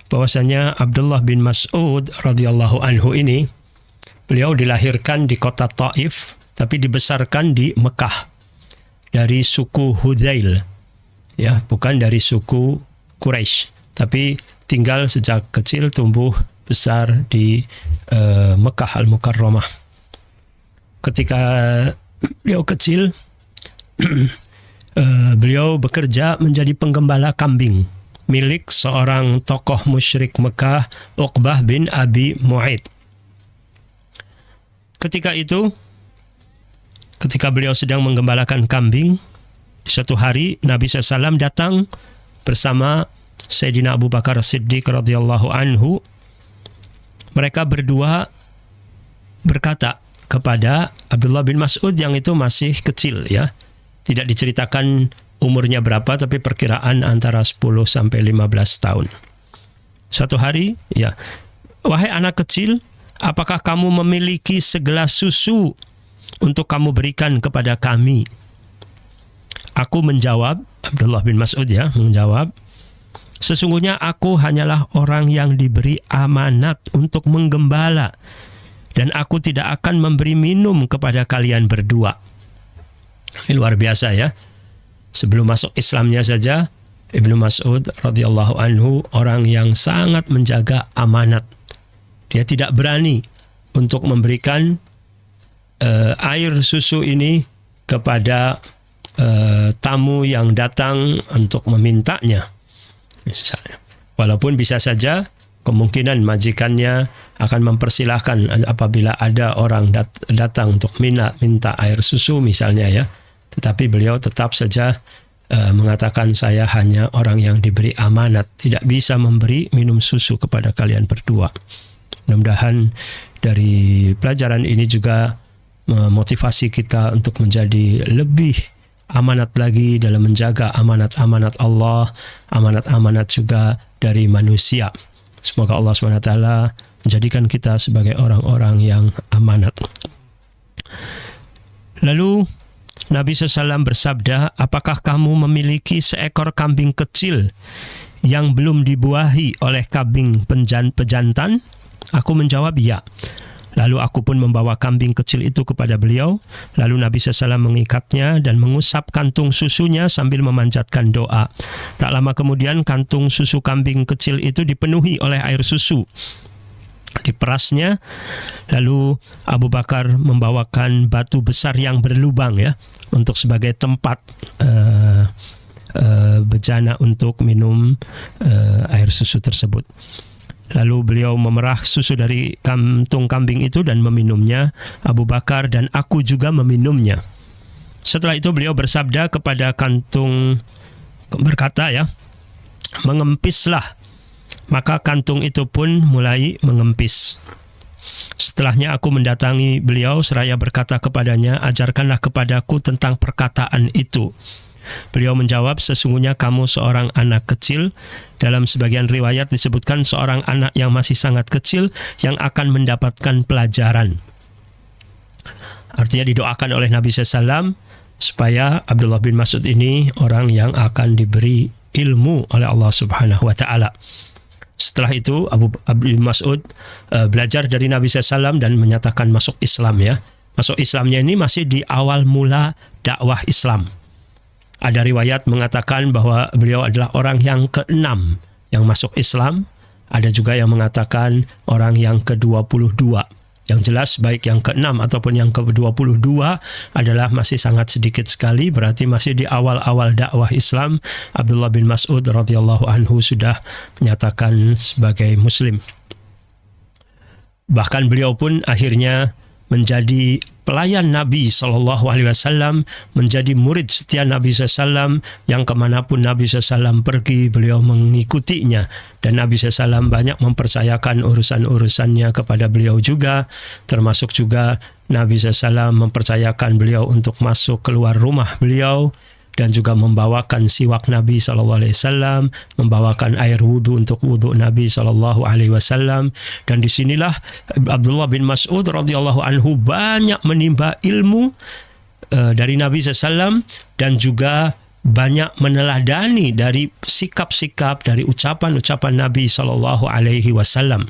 bahwasanya Abdullah bin Mas'ud radhiyallahu anhu ini, beliau dilahirkan di kota Taif, tapi dibesarkan di Mekah dari suku Hudzail, ya, bukan dari suku Quraisy, tapi tinggal sejak kecil tumbuh besar di Mekah Al-Mukarramah. Ketika beliau kecil, beliau bekerja menjadi penggembala kambing milik seorang tokoh musyrik Mekah, Uqbah bin Abi Mu'aid. Ketika beliau sedang menggembalakan kambing, suatu hari Nabi SAW datang bersama Sayyidina Abu Bakar Siddiq radhiyallahu anhu. Mereka berdua berkata kepada Abdullah bin Mas'ud yang itu masih kecil, ya. Tidak diceritakan umurnya berapa, tapi perkiraan antara 10 sampai 15 tahun. Suatu hari, ya, wahai anak kecil, apakah kamu memiliki segelas susu untuk kamu berikan kepada kami? Aku menjawab, Abdullah bin Mas'ud ya menjawab, sesungguhnya aku hanyalah orang yang diberi amanat untuk menggembala, dan aku tidak akan memberi minum kepada kalian berdua. Ini luar biasa, ya. Sebelum masuk Islamnya saja, Ibnu Mas'ud radhiyallahu anhu orang yang sangat menjaga amanat. Dia tidak berani untuk memberikan air susu ini kepada tamu yang datang untuk memintanya, misalnya. Walaupun bisa saja kemungkinan majikannya akan mempersilahkan apabila ada orang datang untuk minta air susu misalnya, ya. Tetapi beliau tetap saja mengatakan, saya hanya orang yang diberi amanat, tidak bisa memberi minum susu kepada kalian berdua. Mudah-mudahan dari pelajaran ini juga memotivasi kita untuk menjadi lebih amanat lagi dalam menjaga amanat-amanat Allah, amanat-amanat juga dari manusia. Semoga Allah SWT menjadikan kita sebagai orang-orang yang amanat. Lalu Nabi SAW bersabda, apakah kamu memiliki seekor kambing kecil yang belum dibuahi oleh kambing pejantan? Aku menjawab, ya. Lalu aku pun membawa kambing kecil itu kepada beliau. Lalu Nabi SAW mengikatnya dan mengusap kantung susunya sambil memanjatkan doa. Tak lama kemudian kantung susu kambing kecil itu dipenuhi oleh air susu. Diperasnya, lalu Abu Bakar membawakan batu besar yang berlubang, ya, untuk sebagai tempat bejana untuk minum air susu tersebut. Lalu beliau memerah susu dari kantung kambing itu dan meminumnya. Abu Bakar dan aku juga meminumnya. Setelah itu beliau bersabda kepada kantung, berkata, ya, mengempislah. Maka kantung itu pun mulai mengempis. Setelahnya aku mendatangi beliau seraya berkata kepadanya, ajarkanlah kepadaku tentang perkataan itu. Beliau menjawab, sesungguhnya kamu seorang anak kecil. Dalam sebagian riwayat disebutkan seorang anak yang masih sangat kecil yang akan mendapatkan pelajaran. Artinya didoakan oleh Nabi SAW supaya Abdullah bin Mas'ud ini orang yang akan diberi ilmu oleh Allah Subhanahu wa Ta'ala. Setelah itu Abu bin Mas'ud belajar dari Nabi SAW dan menyatakan masuk Islam, ya. Masuk Islamnya ini masih di awal mula dakwah Islam. Ada riwayat mengatakan bahwa beliau adalah orang yang ke-6 yang masuk Islam. Ada juga yang mengatakan orang yang ke-22. Yang jelas baik yang ke-6 ataupun yang ke-22 adalah masih sangat sedikit sekali, berarti masih di awal-awal dakwah Islam. Abdullah bin Mas'ud radhiyallahu anhu sudah menyatakan sebagai muslim. Bahkan beliau pun akhirnya menjadi pelayan Nabi SAW, menjadi murid setia Nabi SAW, yang kemanapun Nabi SAW pergi, beliau mengikutinya. Dan Nabi SAW banyak mempercayakan urusan-urusannya kepada beliau juga, termasuk juga Nabi SAW mempercayakan beliau untuk masuk keluar rumah beliau, dan juga membawakan siwak Nabi SAW, membawakan air wudhu untuk wudhu Nabi SAW. Dan disinilah Abdullah bin Mas'ud radhiyallahu anhu banyak menimba ilmu dari Nabi SAW, dan juga banyak meneladani dari sikap-sikap, dari ucapan-ucapan Nabi Sallallahu Alaihi Wasallam.